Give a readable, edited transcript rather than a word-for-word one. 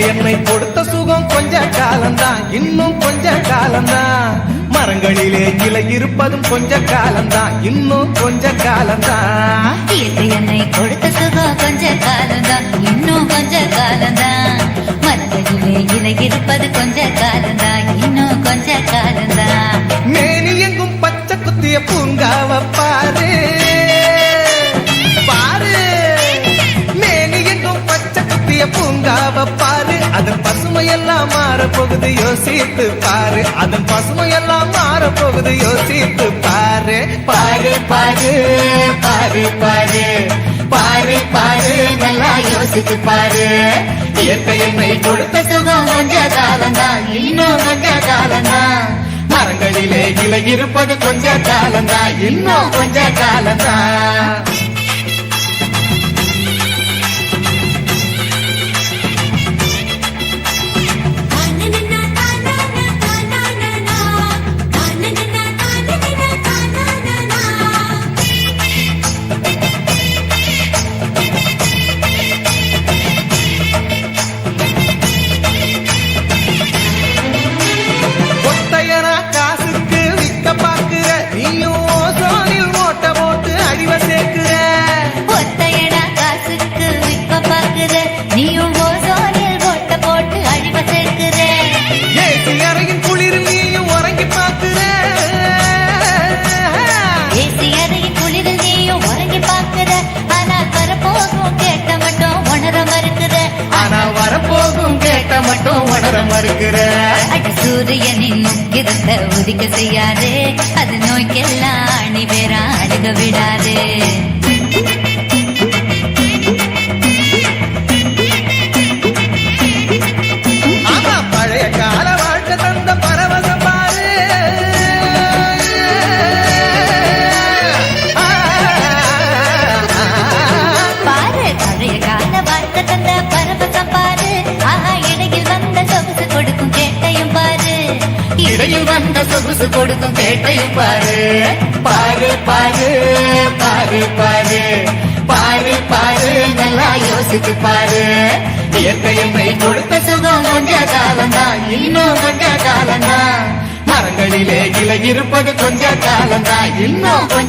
இயற்கை என்னை கொடுத்த சுகம் கொஞ்ச காலம்தான், இன்னும் கொஞ்ச காலம்தான். மரங்களிலே இலை இருப்பதும் கொஞ்ச காலம்தான், இன்னும் கொஞ்ச காலம்தான். இயற்கை என்னை கொடுத்த சுகம் கொஞ்ச காலம்தான், இன்னும் கொஞ்ச காலம்தான். மரங்களிலே இலை இருப்பது கொஞ்ச காலம்தான், இன்னும் கொஞ்ச காலம்தான். மேனி எங்கும் பச்சை குத்திய பூங்காவ பாரு பாரு, மேனி எங்கும் பச்சை குத்திய பூங்காவ பாரு. அதன் பசுமையெல்லாம் மாறப்போகுது யோசித்து பாரு, அதன் பசுமையெல்லாம் மாறப்போகுது யோசித்து பாரு. பாரு பாரு பாரு பாரு பாரு பாரு, நல்லா யோசித்து பாரு. இயற்கை என்னை கொடுத்த சுகம் கொஞ்ச காலம்தான், இன்னும் கொஞ்ச காலம்தான். மரங்களிலே இலை இருப்பது கொஞ்ச காலம்தான், இன்னும் கொஞ்ச காலம்தான். சூரியனின் முக்கியத்தை உதிக்க செய்யாது, அது நோய்க்கெல்லாம் அணி வேற அழுக விடாது. பழைய கால வாழ்க்கை தந்த பரவசம் பாரு, பாரு பழைய கால வாழ்க்கை தந்த பரவசம் பாரு. ஆஹா, இடையில் வந்த சொகுசு கொடுக்கும் கேட்டையும் பாரு, இடையில் வந்த சொகுசு கொடுக்கும் கேட்டையும் பாரு. பாரு பாரு பாரு பாரு பாரு பாரு, நல்லா யோசித்து பாரு. இயற்கை என்னை கொடுத்த சுகம் கொஞ்ச காலம்தான், இன்னும் கொஞ்ச காலம்தான். மரங்களிலே இலை இருப்பது கொஞ்ச காலம்தான், இன்னும் கொஞ்ச